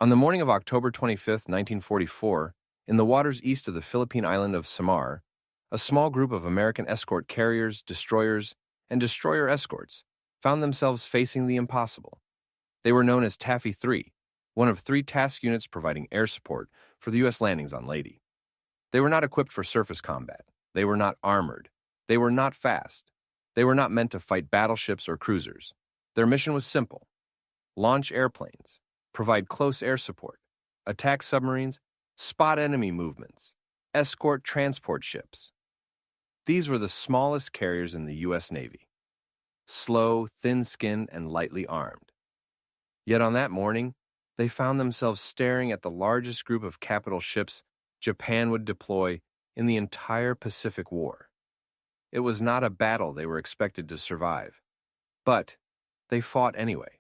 On the morning of October 25, 1944, in the waters east of the Philippine island of Samar, a small group of American escort carriers, destroyers, and destroyer escorts found themselves facing the impossible. They were known as Taffy 3, one of 3 task units providing air support for the U.S. landings on Leyte. They were not equipped for surface combat. They were not armored. They were not fast. They were not meant to fight battleships or cruisers. Their mission was simple: launch airplanes, provide close air support, attack submarines, spot enemy movements, escort transport ships. These were the smallest carriers in the U.S. Navy. Slow, thin-skinned, and lightly armed. Yet on that morning, they found themselves staring at the largest group of capital ships Japan would deploy in the entire Pacific War. It was not a battle they were expected to survive, but they fought anyway.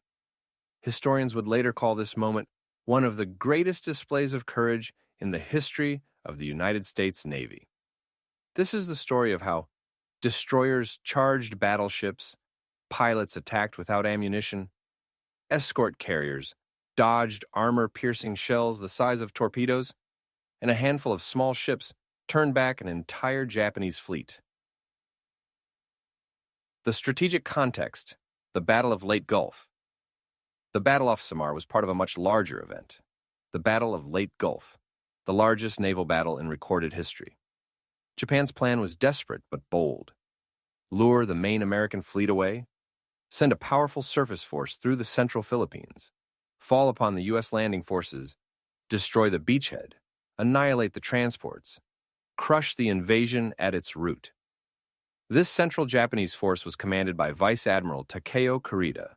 Historians would later call this moment one of the greatest displays of courage in the history of the United States Navy. This is the story of how destroyers charged battleships, pilots attacked without ammunition, escort carriers dodged armor-piercing shells the size of torpedoes, and a handful of small ships turned back an entire Japanese fleet. The strategic context: the Battle of Leyte Gulf. The Battle off Samar was part of a much larger event, the Battle of Leyte Gulf, the largest naval battle in recorded history. Japan's plan was desperate but bold: lure the main American fleet away, send a powerful surface force through the central Philippines, fall upon the U.S. landing forces, destroy the beachhead, annihilate the transports, crush the invasion at its root. This central Japanese force was commanded by Vice Admiral Takeo Kurita,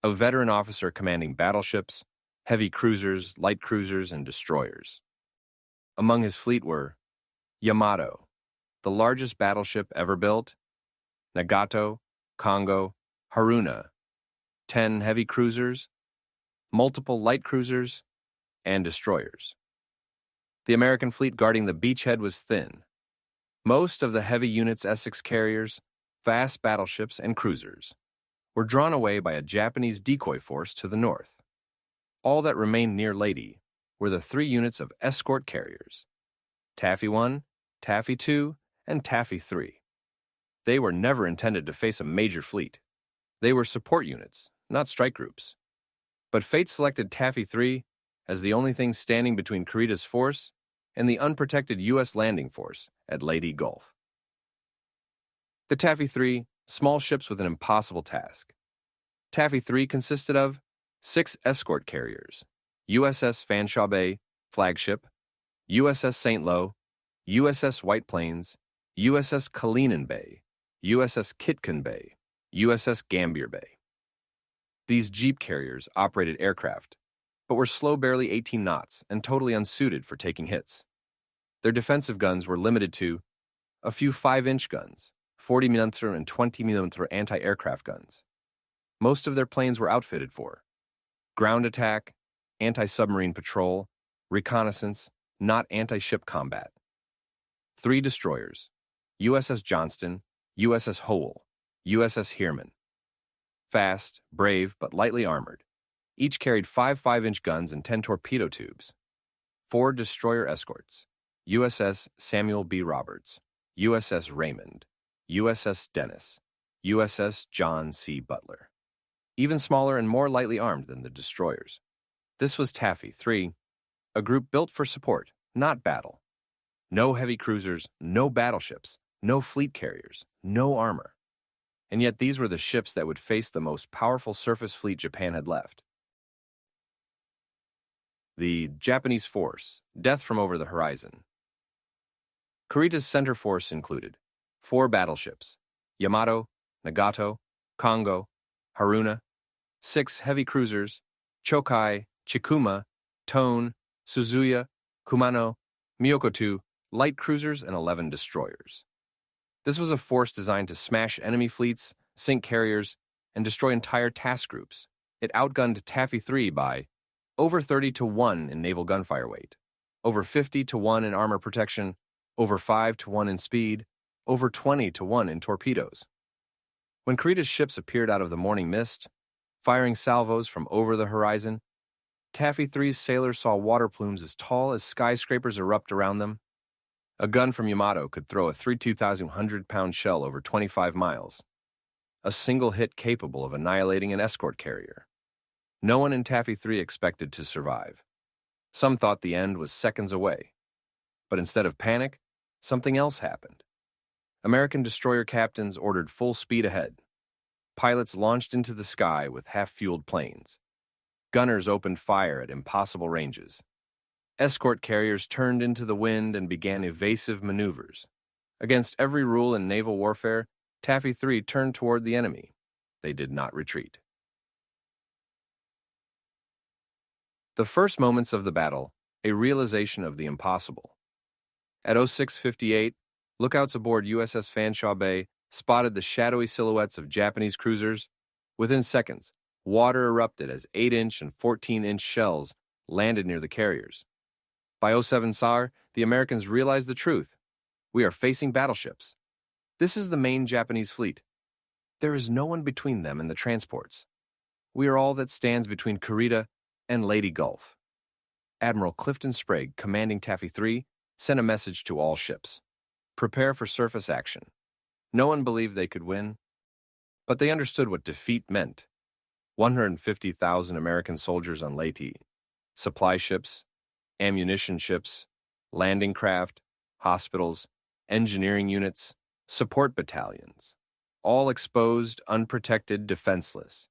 a veteran officer commanding battleships, heavy cruisers, light cruisers, and destroyers. Among his fleet were Yamato, the largest battleship ever built, Nagato, Kongo, Haruna, 10 heavy cruisers, multiple light cruisers, and destroyers. The American fleet guarding the beachhead was thin. Most of the heavy unit's Essex carriers, fast battleships, and cruisers were drawn away by a Japanese decoy force to the north. All that remained near Leyte were the 3 units of escort carriers: Taffy 1, Taffy 2, and Taffy 3. They were never intended to face a major fleet. They were support units, not strike groups. But fate selected Taffy 3 as the only thing standing between Kurita's force and the unprotected U.S. landing force at Leyte Gulf. The Taffy 3, small ships with an impossible task. Taffy 3 consisted of 6 escort carriers: USS Fanshawe Bay, flagship, USS St. Lo, USS White Plains, USS Kalinin Bay, USS Kitkan Bay, USS Gambier Bay. These jeep carriers operated aircraft, but were slow barely 18 knots and totally unsuited for taking hits. Their defensive guns were limited to a few 5-inch guns, 40mm and 20mm anti-aircraft guns. Most of their planes were outfitted for ground attack, anti-submarine patrol, reconnaissance, not anti-ship combat. 3 destroyers: USS Johnston, USS Howell, USS Heermann. Fast, brave, but lightly armored. Each carried 5 5-inch guns and 10 torpedo tubes. 4 destroyer escorts: USS Samuel B. Roberts, USS Raymond, USS Dennis, USS John C. Butler. Even smaller and more lightly armed than the destroyers. This was Taffy 3, a group built for support, not battle. No heavy cruisers, no battleships, no fleet carriers, no armor. And yet these were the ships that would face the most powerful surface fleet Japan had left. The Japanese force, death from over the horizon. Kurita's center force included 4 battleships: Yamato, Nagato, Kongo, Haruna, 6 heavy cruisers: Chokai, Chikuma, Tone, Suzuya, Kumano, Myokotu, light cruisers, and 11 destroyers. This was a force designed to smash enemy fleets, sink carriers, and destroy entire task groups. It outgunned Taffy 3 by over 30-1 in naval gunfire weight, over 50-1 in armor protection, over 5-1 in speed, over 20-1 in torpedoes. When Kurita's ships appeared out of the morning mist, firing salvos from over the horizon, Taffy 3's sailors saw water plumes as tall as skyscrapers erupt around them. A gun from Yamato could throw a 32,100-pound shell over 25 miles, a single hit capable of annihilating an escort carrier. No one in Taffy 3 expected to survive. Some thought the end was seconds away. But instead of panic, something else happened. American destroyer captains ordered full speed ahead. Pilots launched into the sky with half-fueled planes. Gunners opened fire at impossible ranges. Escort carriers turned into the wind and began evasive maneuvers. Against every rule in naval warfare, Taffy 3 turned toward the enemy. They did not retreat. The first moments of the battle, a realization of the impossible. At 06:58, lookouts aboard USS Fanshawe Bay spotted the shadowy silhouettes of Japanese cruisers. Within seconds, water erupted as 8-inch and 14-inch shells landed near the carriers. By 07 SAR, the Americans realized the truth. We are facing battleships. This is the main Japanese fleet. There is no one between them and the transports. We are all that stands between Kurita and Leyte Gulf. Admiral Clifton Sprague, commanding Taffy 3, sent a message to all ships. Prepare for surface action. No one believed they could win, but they understood what defeat meant. 150,000 American soldiers on Leyte, supply ships, ammunition ships, landing craft, hospitals, engineering units, support battalions, all exposed, unprotected, defenseless.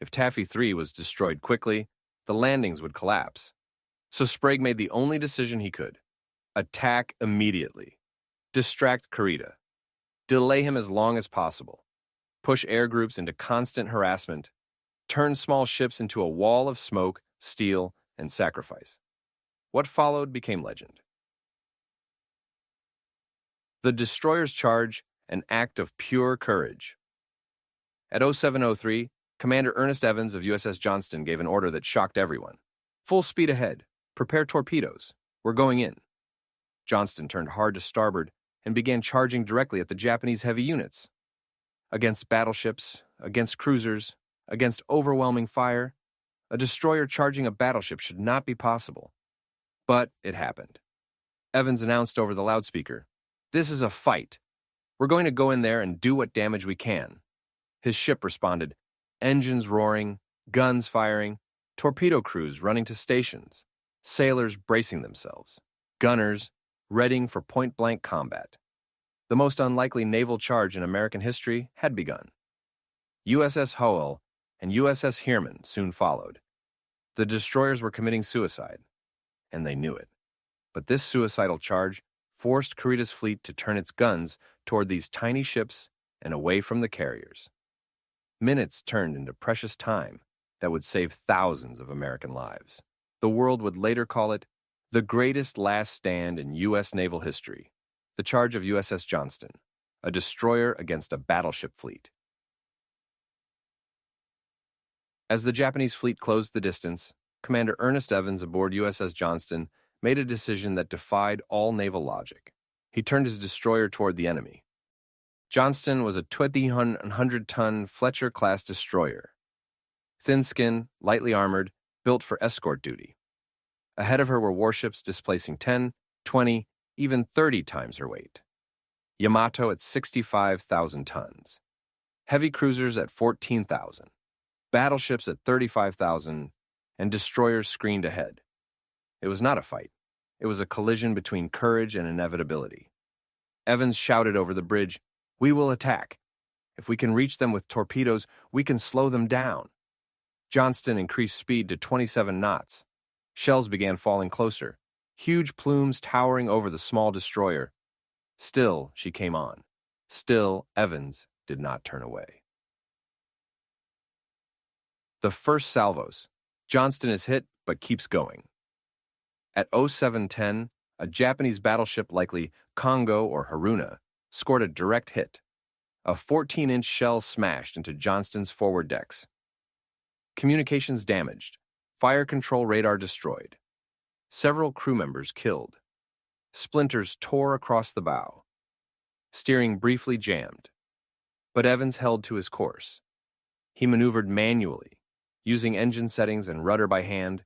If Taffy 3 was destroyed quickly, the landings would collapse. So Sprague made the only decision he could. Attack immediately. Distract Kurita. Delay him as long as possible. Push air groups into constant harassment. Turn small ships into a wall of smoke, steel, and sacrifice. What followed became legend. The destroyer's charge, an act of pure courage. At 0703, Commander Ernest Evans of USS Johnston gave an order that shocked everyone. Full speed ahead. Prepare torpedoes. We're going in. Johnston turned hard to starboard and began charging directly at the Japanese heavy units. Against battleships, against cruisers, against overwhelming fire, a destroyer charging a battleship should not be possible. But it happened. Evans announced over the loudspeaker, "This is a fight. We're going to go in there and do what damage we can." His ship responded, engines roaring, guns firing, torpedo crews running to stations, sailors bracing themselves, gunners readying for point-blank combat. The most unlikely naval charge in American history had begun. USS Howell and USS Heermann soon followed. The destroyers were committing suicide, and they knew it. But this suicidal charge forced Kurita's fleet to turn its guns toward these tiny ships and away from the carriers. Minutes turned into precious time that would save thousands of American lives. The world would later call it the greatest last stand in U.S. naval history, the charge of USS Johnston, a destroyer against a battleship fleet. As the Japanese fleet closed the distance, Commander Ernest Evans aboard USS Johnston made a decision that defied all naval logic. He turned his destroyer toward the enemy. Johnston was a 2,100-ton Fletcher-class destroyer. Thin-skinned, lightly armored, built for escort duty. Ahead of her were warships displacing 10, 20, even 30 times her weight. Yamato at 65,000 tons. Heavy cruisers at 14,000. Battleships at 35,000, and destroyers screened ahead. It was not a fight. It was a collision between courage and inevitability. Evans shouted over the bridge, "We will attack. If we can reach them with torpedoes, we can slow them down." Johnston increased speed to 27 knots. Shells began falling closer, huge plumes towering over the small destroyer. Still, she came on. Still, Evans did not turn away. The first salvos. Johnston is hit, but keeps going. At 0710, a Japanese battleship, likely Kongo or Haruna, scored a direct hit. A 14-inch shell smashed into Johnston's forward decks. Communications damaged. Fire control radar destroyed. Several crew members killed. Splinters tore across the bow. Steering briefly jammed. But Evans held to his course. He maneuvered manually, using engine settings and rudder by hand,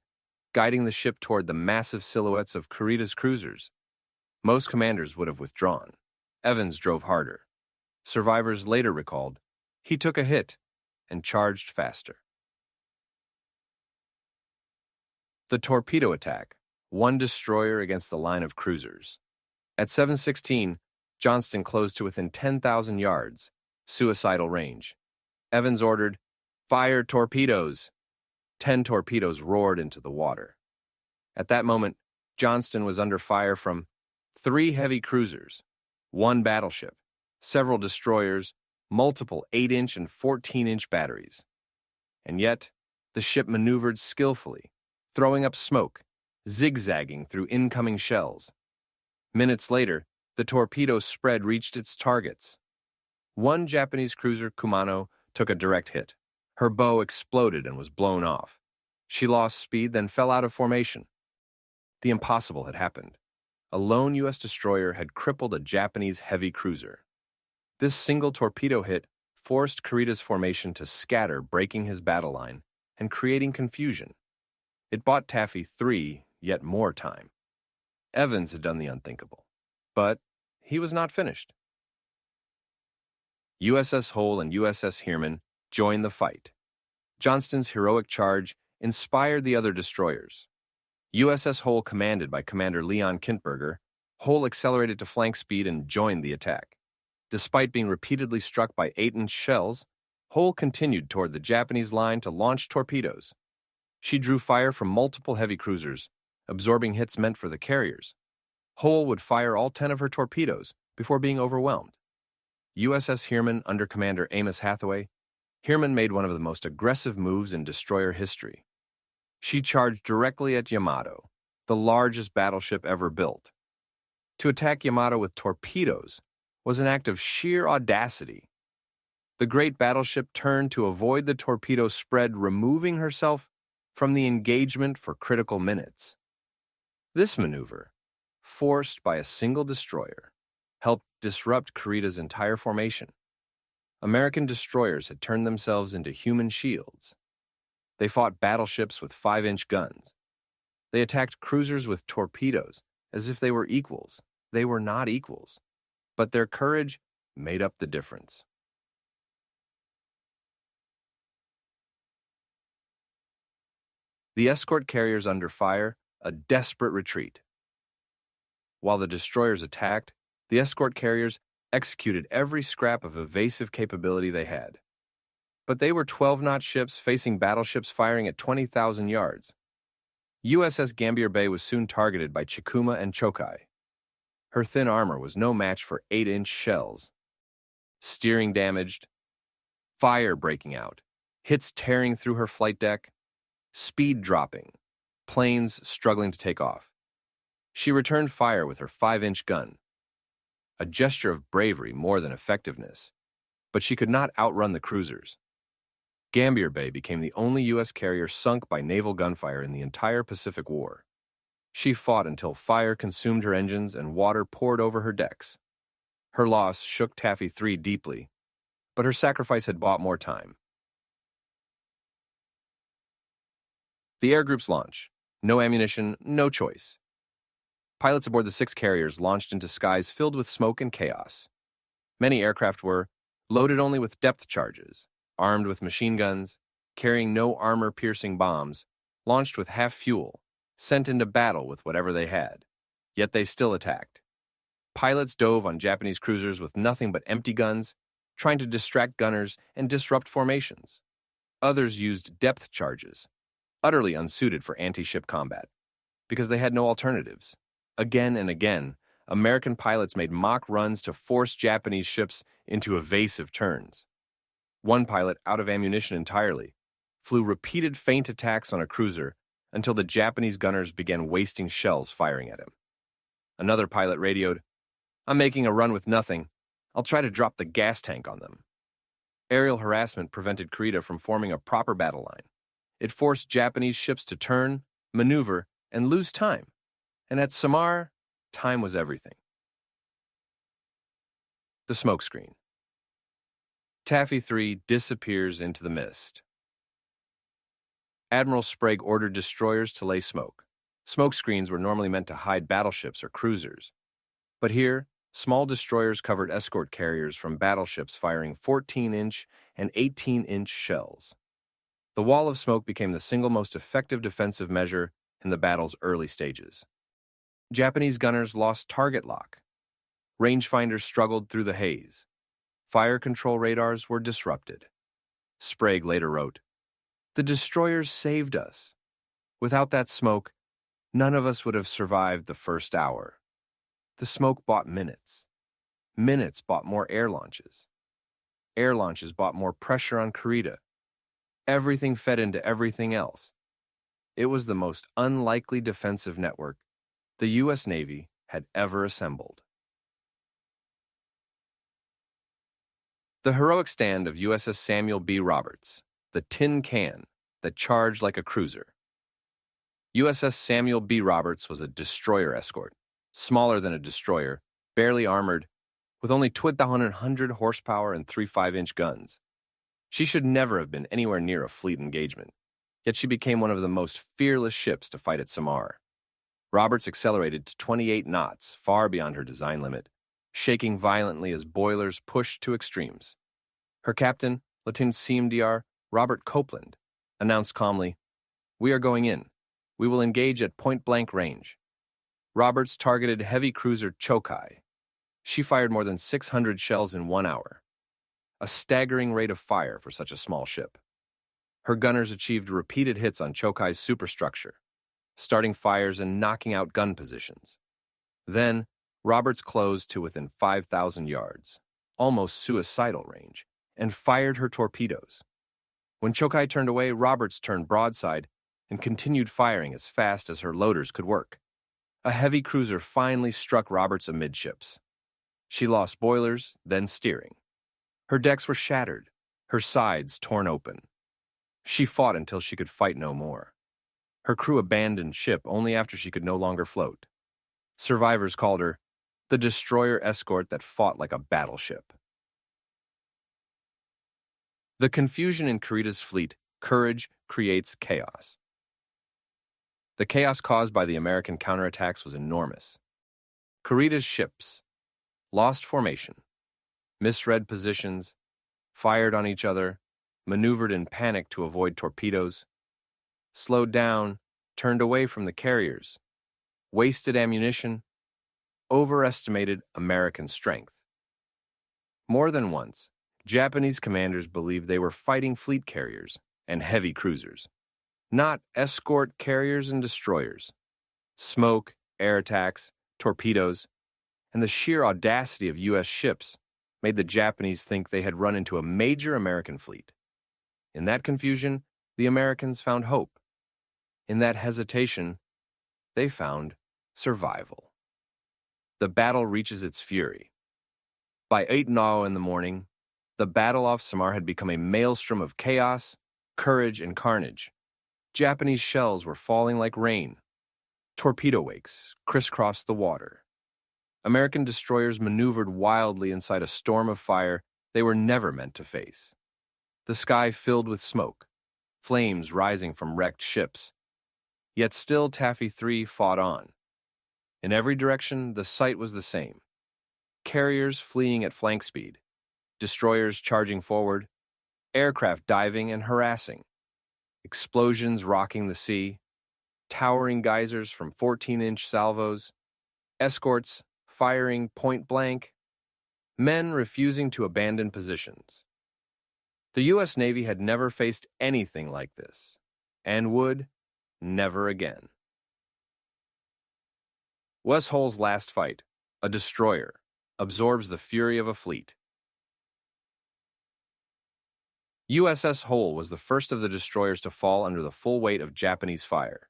guiding the ship toward the massive silhouettes of Kurita's cruisers. Most commanders would have withdrawn. Evans drove harder. Survivors later recalled, he took a hit and charged faster. The torpedo attack, one destroyer against the line of cruisers. At 7:16, Johnston closed to within 10,000 yards, suicidal range. Evans ordered, "Fire torpedoes!" 10 torpedoes roared into the water. At that moment, Johnston was under fire from 3 heavy cruisers, 1 battleship, several destroyers, multiple 8-inch and 14-inch batteries. And yet, the ship maneuvered skillfully, throwing up smoke, zigzagging through incoming shells. Minutes later, the torpedo spread reached its targets. One Japanese cruiser, Kumano, took a direct hit. Her bow exploded and was blown off. She lost speed, then fell out of formation. The impossible had happened. A lone U.S. destroyer had crippled a Japanese heavy cruiser. This single torpedo hit forced Kurita's formation to scatter, breaking his battle line and creating confusion. It bought Taffy 3 yet more time. Evans had done the unthinkable, but he was not finished. USS Hull and USS Heermann joined the fight. Johnston's heroic charge inspired the other destroyers. USS Hull, commanded by Commander Leon Kintberger, Hull accelerated to flank speed and joined the attack. Despite being repeatedly struck by 8-inch shells, Hull continued toward the Japanese line to launch torpedoes. She drew fire from multiple heavy cruisers, absorbing hits meant for the carriers. Hull would fire all 10 of her torpedoes before being overwhelmed. USS Heermann under Commander Amos Hathaway, Heermann made one of the most aggressive moves in destroyer history. She charged directly at Yamato, the largest battleship ever built. To attack Yamato with torpedoes was an act of sheer audacity. The great battleship turned to avoid the torpedo spread, removing herself from the engagement for critical minutes. This maneuver, forced by a single destroyer, helped disrupt Kurita's entire formation. American destroyers had turned themselves into human shields. They fought battleships with 5-inch guns. They attacked cruisers with torpedoes as if they were equals. They were not equals, but their courage made up the difference. The escort carriers under fire, a desperate retreat. While the destroyers attacked, the escort carriers executed every scrap of evasive capability they had. But they were 12-knot ships facing battleships firing at 20,000 yards. USS Gambier Bay was soon targeted by Chikuma and Chokai. Her thin armor was no match for 8-inch shells. Steering damaged, fire breaking out, hits tearing through her flight deck, speed dropping, planes struggling to take off. She returned fire with her 5-inch gun, a gesture of bravery more than effectiveness, but she could not outrun the cruisers. Gambier Bay became the only U.S. carrier sunk by naval gunfire in the entire Pacific War. She fought until fire consumed her engines and water poured over her decks. Her loss shook Taffy 3 deeply, but her sacrifice had bought more time. The air group's launch. No ammunition, no choice. Pilots aboard the 6 carriers launched into skies filled with smoke and chaos. Many aircraft were loaded only with depth charges, armed with machine guns, carrying no armor-piercing bombs, launched with half fuel, sent into battle with whatever they had. Yet they still attacked. Pilots dove on Japanese cruisers with nothing but empty guns, trying to distract gunners and disrupt formations. Others used depth charges, utterly unsuited for anti-ship combat, because they had no alternatives. Again and again, American pilots made mock runs to force Japanese ships into evasive turns. One pilot, out of ammunition entirely, flew repeated feint attacks on a cruiser until the Japanese gunners began wasting shells firing at him. Another pilot radioed, "I'm making a run with nothing. I'll try to drop the gas tank on them." Aerial harassment prevented Kurita from forming a proper battle line. It forced Japanese ships to turn, maneuver, and lose time. And at Samar, time was everything. The smokescreen. Taffy 3 disappears into the mist. Admiral Sprague ordered destroyers to lay smoke. Smoke screens were normally meant to hide battleships or cruisers. But here, small destroyers covered escort carriers from battleships firing 14-inch and 18-inch shells. The wall of smoke became the single most effective defensive measure in the battle's early stages. Japanese gunners lost target lock. Rangefinders struggled through the haze. Fire control radars were disrupted. Sprague later wrote, "The destroyers saved us. Without that smoke, none of us would have survived the first hour. The smoke bought minutes. Minutes bought more air launches. Air launches bought more pressure on Kurita. Everything fed into everything else. It was the most unlikely defensive network the U.S. Navy had ever assembled." The heroic stand of USS Samuel B. Roberts, the tin can that charged like a cruiser. USS Samuel B. Roberts was a destroyer escort, smaller than a destroyer, barely armored, with only 1,200 horsepower and 3 5-inch guns. She should never have been anywhere near a fleet engagement, yet she became one of the most fearless ships to fight at Samar. Roberts accelerated to 28 knots, far beyond her design limit, shaking violently as boilers pushed to extremes. Her captain, Lieutenant CMDR Robert Copeland, announced calmly, "We are going in. We will engage at point-blank range." Roberts targeted heavy cruiser Chokai. She fired more than 600 shells in 1 hour, a staggering rate of fire for such a small ship. Her gunners achieved repeated hits on Chokai's superstructure, starting fires and knocking out gun positions. Then, Roberts closed to within 5,000 yards, almost suicidal range, and fired her torpedoes. When Chokai turned away, Roberts turned broadside and continued firing as fast as her loaders could work. A heavy cruiser finally struck Roberts amidships. She lost boilers, then steering. Her decks were shattered, her sides torn open. She fought until she could fight no more. Her crew abandoned ship only after she could no longer float. Survivors called her the destroyer escort that fought like a battleship. The confusion in Kurita's fleet, courage creates chaos. The chaos caused by the American counterattacks was enormous. Kurita's ships lost formation, misread positions, fired on each other, maneuvered in panic to avoid torpedoes, slowed down, turned away from the carriers, wasted ammunition, overestimated American strength. More than once, Japanese commanders believed they were fighting fleet carriers and heavy cruisers, not escort carriers and destroyers. Smoke, air attacks, torpedoes, and the sheer audacity of U.S. ships made the Japanese think they had run into a major American fleet. In that confusion, the Americans found hope. In that hesitation, they found survival. The battle reaches its fury. By 8:00 in the morning, the battle off Samar had become a maelstrom of chaos, courage, and carnage. Japanese shells were falling like rain. Torpedo wakes crisscrossed the water. American destroyers maneuvered wildly inside a storm of fire they were never meant to face. The sky filled with smoke, flames rising from wrecked ships. Yet still Taffy 3 fought on. In every direction, the sight was the same. Carriers fleeing at flank speed, destroyers charging forward, aircraft diving and harassing, explosions rocking the sea, towering geysers from 14-inch salvos, escorts firing point blank, men refusing to abandon positions. The U.S. Navy had never faced anything like this, and would never again. Wes Hull's last fight, a destroyer, absorbs the fury of a fleet. USS Hull was the first of the destroyers to fall under the full weight of Japanese fire.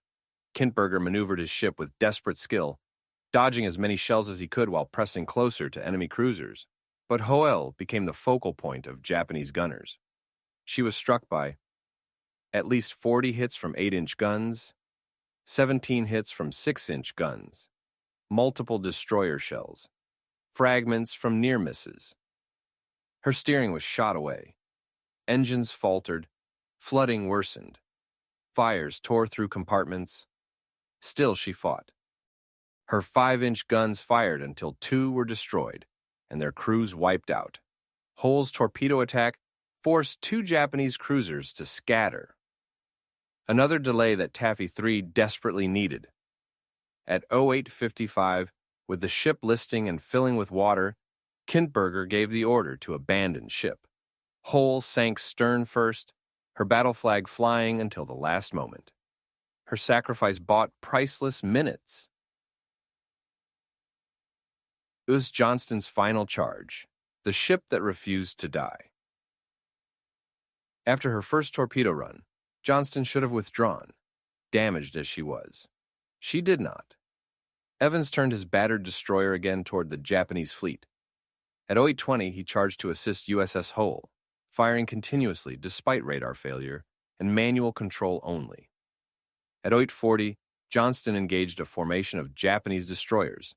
Kintberger maneuvered his ship with desperate skill, dodging as many shells as he could while pressing closer to enemy cruisers. But Hull became the focal point of Japanese gunners. She was struck by at least 40 hits from 8-inch guns, 17 hits from 6-inch guns, multiple destroyer shells, fragments from near misses. Her steering was shot away. Engines faltered, flooding worsened. Fires tore through compartments. Still she fought. Her 5-inch guns fired until 2 were destroyed, and their crews wiped out. Hull's torpedo attack forced 2 Japanese cruisers to scatter. Another delay that Taffy 3 desperately needed. At 08:55, with the ship listing and filling with water, Kintberger gave the order to abandon ship. Hull sank stern first, her battle flag flying until the last moment. Her sacrifice bought priceless minutes. It was Johnston's final charge, the ship that refused to die. After her first torpedo run, Johnston should have withdrawn, damaged as she was. She did not. Evans turned his battered destroyer again toward the Japanese fleet. At 08:20, he charged to assist USS Hull, firing continuously despite radar failure and manual control only. At 08:40, Johnston engaged a formation of Japanese destroyers,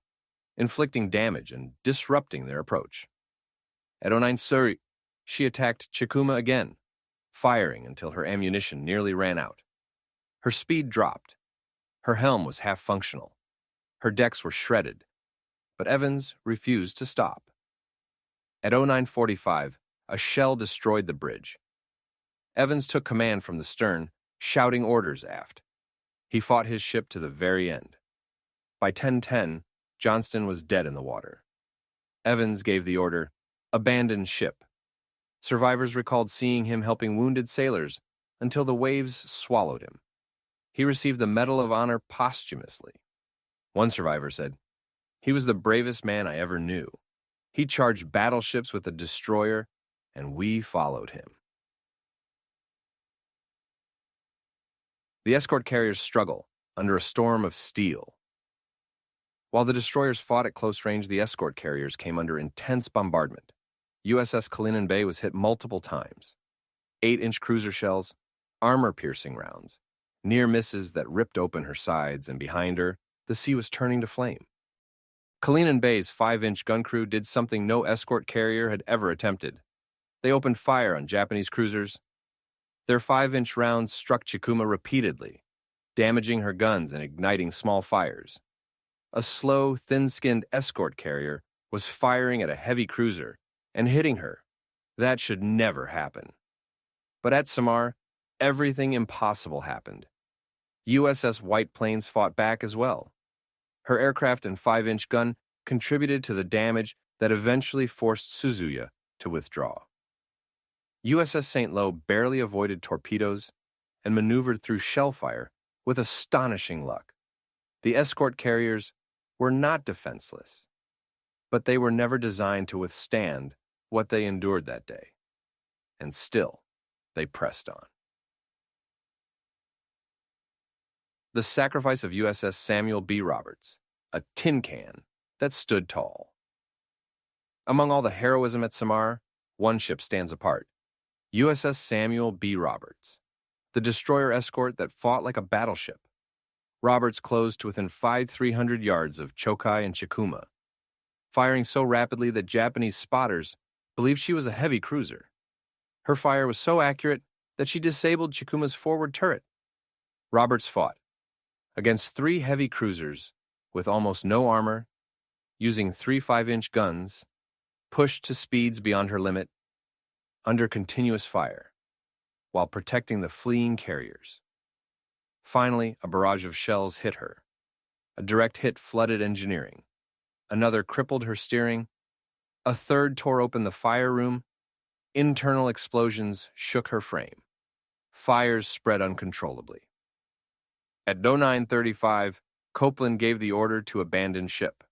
inflicting damage and disrupting their approach. At 09:30, she attacked Chikuma again, firing until her ammunition nearly ran out. Her speed dropped. Her helm was half functional. Her decks were shredded, but Evans refused to stop. At 09:45, a shell destroyed the bridge. Evans took command from the stern, shouting orders aft. He fought his ship to the very end. By 10:10, Johnston was dead in the water. Evans gave the order, "Abandon ship." Survivors recalled seeing him helping wounded sailors until the waves swallowed him. He received the Medal of Honor posthumously. One survivor said, "He was the bravest man I ever knew. He charged battleships with a destroyer, and we followed him." The escort carriers struggle under a storm of steel. While the destroyers fought at close range, the escort carriers came under intense bombardment. USS Kalinin Bay was hit multiple times. 8-inch cruiser shells, armor-piercing rounds, near misses that ripped open her sides, and behind her, the sea was turning to flame. Kalinin Bay's 5-inch gun crew did something no escort carrier had ever attempted. They opened fire on Japanese cruisers. Their 5-inch rounds struck Chikuma repeatedly, damaging her guns and igniting small fires. A slow, thin-skinned escort carrier was firing at a heavy cruiser and hitting her. That should never happen. But at Samar, everything impossible happened. USS White Plains fought back as well. Her aircraft and 5-inch gun contributed to the damage that eventually forced Suzuya to withdraw. USS St. Lo barely avoided torpedoes and maneuvered through shell fire with astonishing luck. The escort carriers were not defenseless, but they were never designed to withstand what they endured that day. And still, they pressed on. The sacrifice of USS Samuel B. Roberts, a tin can that stood tall. Among all the heroism at Samar, one ship stands apart. USS Samuel B. Roberts, the destroyer escort that fought like a battleship. Roberts closed to within 300 yards of Chokai and Chikuma, firing so rapidly that Japanese spotters believed she was a heavy cruiser. Her fire was so accurate that she disabled Chikuma's forward turret. Roberts fought against 3 heavy cruisers with almost no armor, using 3 5-inch guns, pushed to speeds beyond her limit, under continuous fire, while protecting the fleeing carriers. Finally, a barrage of shells hit her. A direct hit flooded engineering. Another crippled her steering. A third tore open the fire room. Internal explosions shook her frame. Fires spread uncontrollably. At 09:35, Copeland gave the order to abandon ship.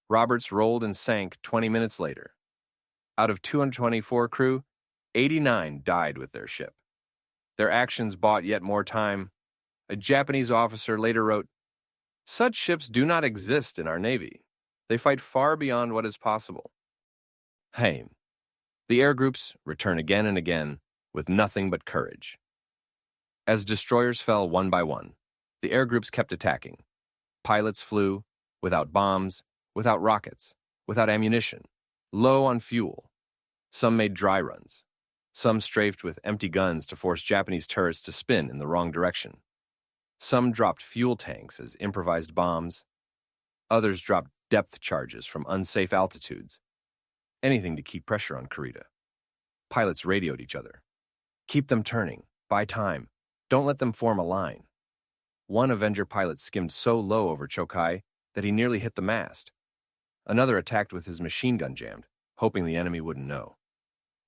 Roberts rolled and sank 20 minutes later. Out of 224 crew, 89 died with their ship. Their actions bought yet more time. A Japanese officer later wrote, "Such ships do not exist in our Navy. They fight far beyond what is possible." Hey, the air groups return again and again with nothing but courage. As destroyers fell one by one, the air groups kept attacking. Pilots flew, without bombs, without rockets, without ammunition, low on fuel. Some made dry runs. Some strafed with empty guns to force Japanese turrets to spin in the wrong direction. Some dropped fuel tanks as improvised bombs. Others dropped depth charges from unsafe altitudes. Anything to keep pressure on Kurita. Pilots radioed each other. Keep them turning. Buy time. Don't let them form a line. One Avenger pilot skimmed so low over Chokai that he nearly hit the mast. Another attacked with his machine gun jammed, hoping the enemy wouldn't know.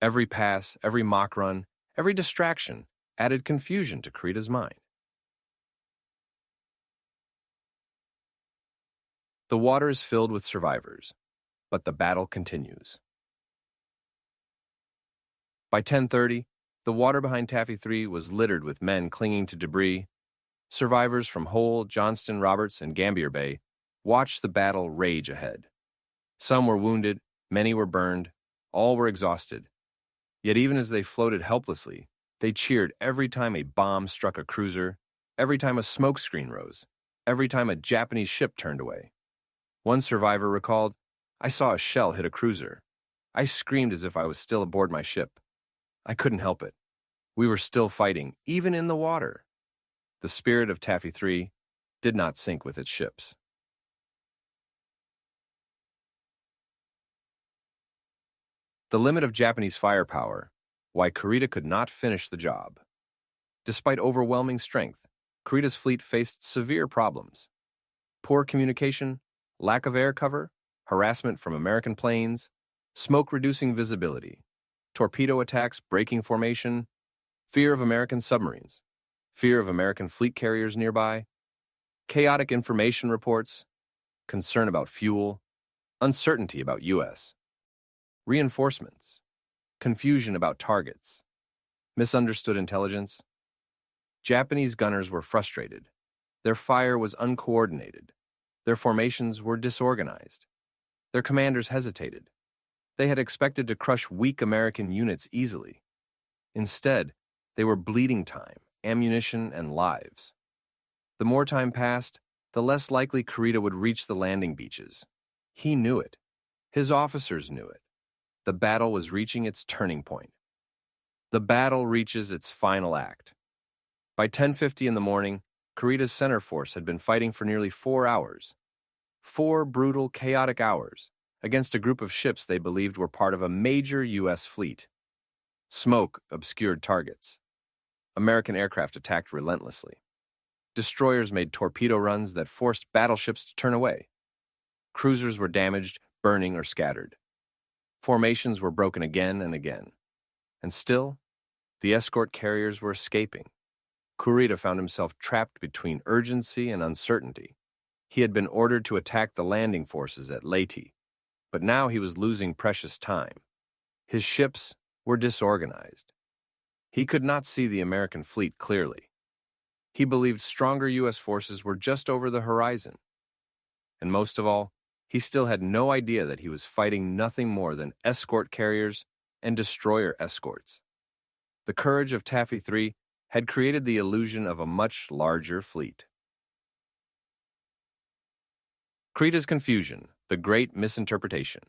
Every pass, every mock run, every distraction added confusion to Kurita's mind. The water is filled with survivors, but the battle continues. By 10:30, the water behind Taffy 3 was littered with men clinging to debris. Survivors from Hull, Johnston, Roberts, and Gambier Bay watched the battle rage ahead. Some were wounded, many were burned, all were exhausted. Yet even as they floated helplessly, they cheered every time a bomb struck a cruiser, every time a smoke screen rose, every time a Japanese ship turned away. One survivor recalled, "I saw a shell hit a cruiser. I screamed as if I was still aboard my ship. I couldn't help it. We were still fighting, even in the water." The spirit of Taffy 3 did not sink with its ships. The limit of Japanese firepower, why Kurita could not finish the job. Despite overwhelming strength, Kurita's fleet faced severe problems. Poor communication, lack of air cover, harassment from American planes, smoke-reducing visibility, torpedo attacks breaking formation, fear of American submarines, fear of American fleet carriers nearby, chaotic information reports, concern about fuel, uncertainty about U.S. reinforcements, confusion about targets, misunderstood intelligence. Japanese gunners were frustrated. Their fire was uncoordinated. Their formations were disorganized. Their commanders hesitated. They had expected to crush weak American units easily. Instead, they were bleeding time, ammunition, and lives. The more time passed, the less likely Kurita would reach the landing beaches. He knew it. His officers knew it. The battle was reaching its turning point. The battle reaches its final act. By 10:50 in the morning, Kurita's center force had been fighting for nearly 4 hours. 4 brutal, chaotic hours against a group of ships they believed were part of a major U.S. fleet. Smoke obscured targets. American aircraft attacked relentlessly. Destroyers made torpedo runs that forced battleships to turn away. Cruisers were damaged, burning, or scattered. Formations were broken again and again. And still, the escort carriers were escaping. Kurita found himself trapped between urgency and uncertainty. He had been ordered to attack the landing forces at Leyte, but now he was losing precious time. His ships were disorganized. He could not see the American fleet clearly. He believed stronger U.S. forces were just over the horizon. And most of all, he still had no idea that he was fighting nothing more than escort carriers and destroyer escorts. The courage of Taffy 3 had created the illusion of a much larger fleet. Kurita's confusion, the great misinterpretation.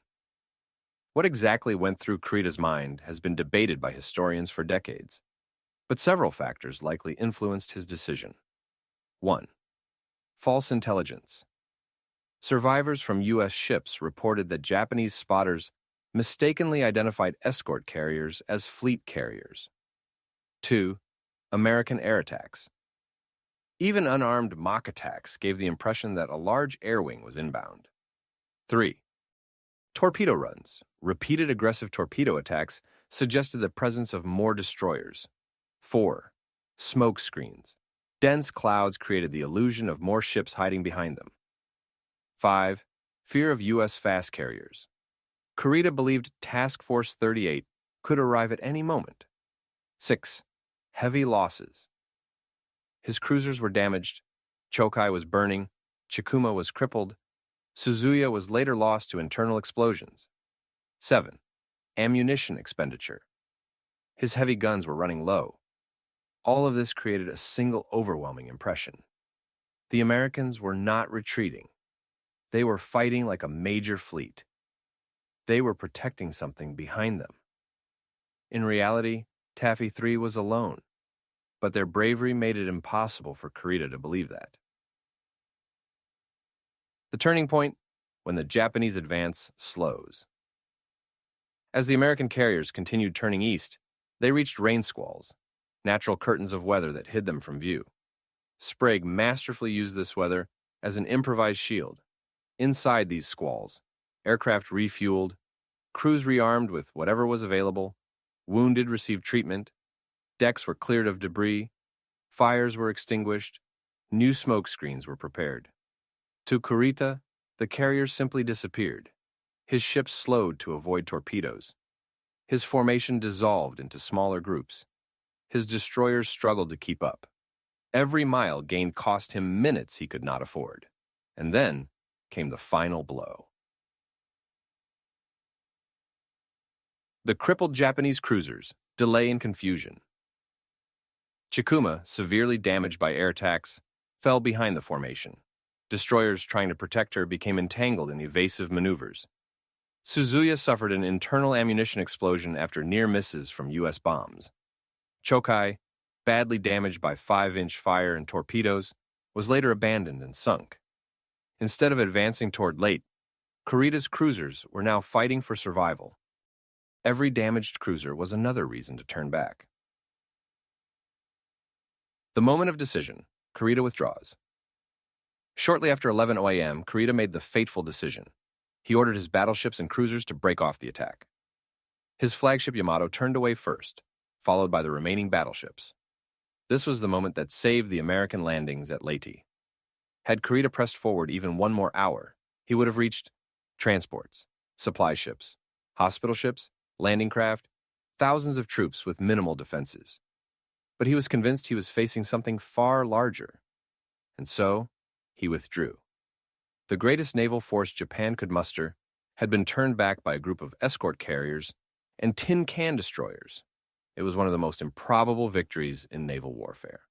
What exactly went through Kurita's mind has been debated by historians for decades, but several factors likely influenced his decision. 1. False intelligence. Survivors from U.S. ships reported that Japanese spotters mistakenly identified escort carriers as fleet carriers. 2. American air attacks. Even unarmed mock attacks gave the impression that a large air wing was inbound. 3. Torpedo runs. Repeated aggressive torpedo attacks suggested the presence of more destroyers. 4. Smoke screens. Dense clouds created the illusion of more ships hiding behind them. 5. Fear of U.S. fast carriers. Kurita believed Task Force 38 could arrive at any moment. 6. Heavy losses. His cruisers were damaged, Chokai was burning, Chikuma was crippled, Suzuya was later lost to internal explosions. 7. Ammunition expenditure. His heavy guns were running low. All of this created a single overwhelming impression. The Americans were not retreating. They were fighting like a major fleet. They were protecting something behind them. In reality, Taffy 3 was alone, but their bravery made it impossible for Kurita to believe that. The turning point, when the Japanese advance slows. As the American carriers continued turning east, they reached rain squalls, natural curtains of weather that hid them from view. Sprague masterfully used this weather as an improvised shield. Inside these squalls, aircraft refueled, crews rearmed with whatever was available, wounded received treatment, decks were cleared of debris, fires were extinguished, new smoke screens were prepared. To Kurita, the carriers simply disappeared. His ships slowed to avoid torpedoes. His formation dissolved into smaller groups. His destroyers struggled to keep up. Every mile gained cost him minutes he could not afford. And then came the final blow. The crippled Japanese cruisers, delay and confusion. Chikuma, severely damaged by air attacks, fell behind the formation. Destroyers trying to protect her became entangled in evasive maneuvers. Suzuya suffered an internal ammunition explosion after near misses from U.S. bombs. Chokai, badly damaged by 5-inch fire and torpedoes, was later abandoned and sunk. Instead of advancing toward Leyte, Kurita's cruisers were now fighting for survival. Every damaged cruiser was another reason to turn back. The moment of decision, Kurita withdraws. Shortly after 11 a.m., Kurita made the fateful decision. He ordered his battleships and cruisers to break off the attack. His flagship Yamato turned away first, followed by the remaining battleships. This was the moment that saved the American landings at Leyte. Had Kurita pressed forward even one more hour, he would have reached transports, supply ships, hospital ships, landing craft, thousands of troops with minimal defenses. But he was convinced he was facing something far larger, and so he withdrew. The greatest naval force Japan could muster had been turned back by a group of escort carriers and tin can destroyers. It was one of the most improbable victories in naval warfare.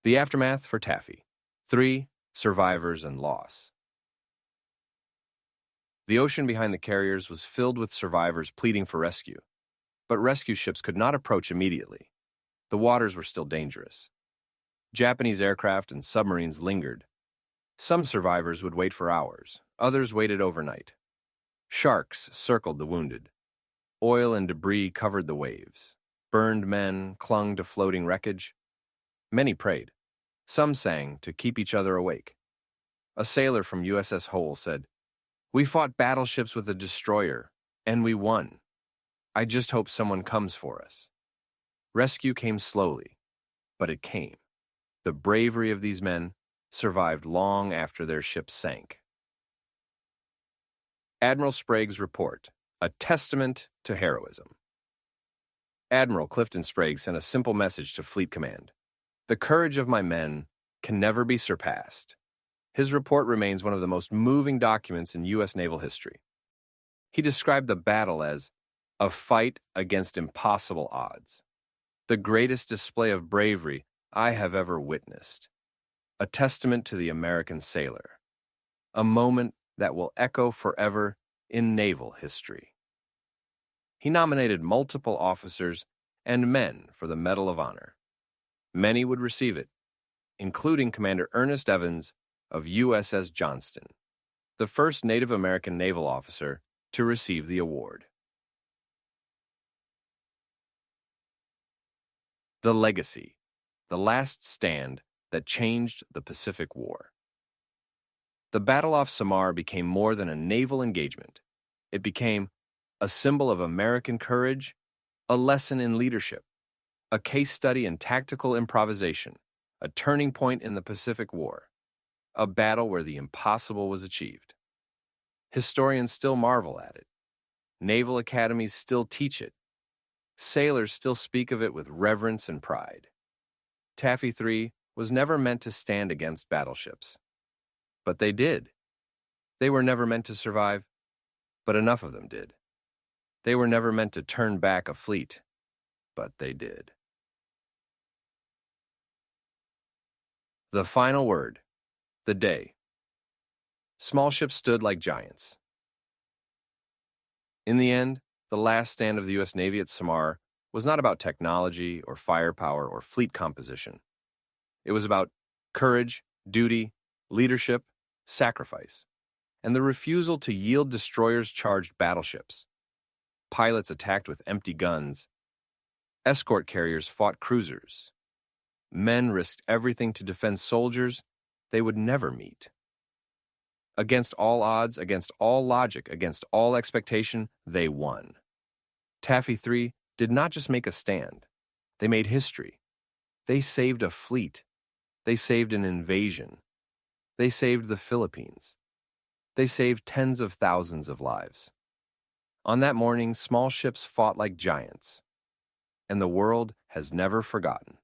The aftermath for Taffy. 3 survivors and loss. The ocean behind the carriers was filled with survivors pleading for rescue, but rescue ships could not approach immediately. The waters were still dangerous. Japanese aircraft and submarines lingered. Some survivors would wait for hours, others waited overnight. Sharks circled the wounded. Oil and debris covered the waves. Burned men clung to floating wreckage. Many prayed. Some sang to keep each other awake. A sailor from USS Hull said, "We fought battleships with a destroyer, and we won. I just hope someone comes for us." Rescue came slowly, but it came. The bravery of these men survived long after their ships sank. Admiral Sprague's report, a testament to heroism. Admiral Clifton Sprague sent a simple message to Fleet Command. The courage of my men can never be surpassed. His report remains one of the most moving documents in U.S. naval history. He described the battle as a fight against impossible odds, the greatest display of bravery I have ever witnessed, a testament to the American sailor, a moment that will echo forever in naval history. He nominated multiple officers and men for the Medal of Honor. Many would receive it, including Commander Ernest Evans of USS Johnston, the first Native American naval officer to receive the award. The legacy, the last stand that changed the Pacific War. The battle off Samar became more than a naval engagement. It became a symbol of American courage, a lesson in leadership, a case study in tactical improvisation, a turning point in the Pacific War, a battle where the impossible was achieved. Historians still marvel at it. Naval academies still teach it. Sailors still speak of it with reverence and pride. Taffy 3 was never meant to stand against battleships. But they did. They were never meant to survive, but enough of them did. They were never meant to turn back a fleet, but they did. The final word, the day. Small ships stood like giants. In the end, the last stand of the U.S. Navy at Samar was not about technology or firepower or fleet composition. It was about courage, duty, leadership, sacrifice, and the refusal to yield destroyers-charged battleships. Pilots attacked with empty guns. Escort carriers fought cruisers. Men risked everything to defend soldiers they would never meet. Against all odds, against all logic, against all expectation, they won. Taffy 3 did not just make a stand. They made history. They saved a fleet. They saved an invasion. They saved the Philippines. They saved tens of thousands of lives. On that morning, small ships fought like giants, and the world has never forgotten.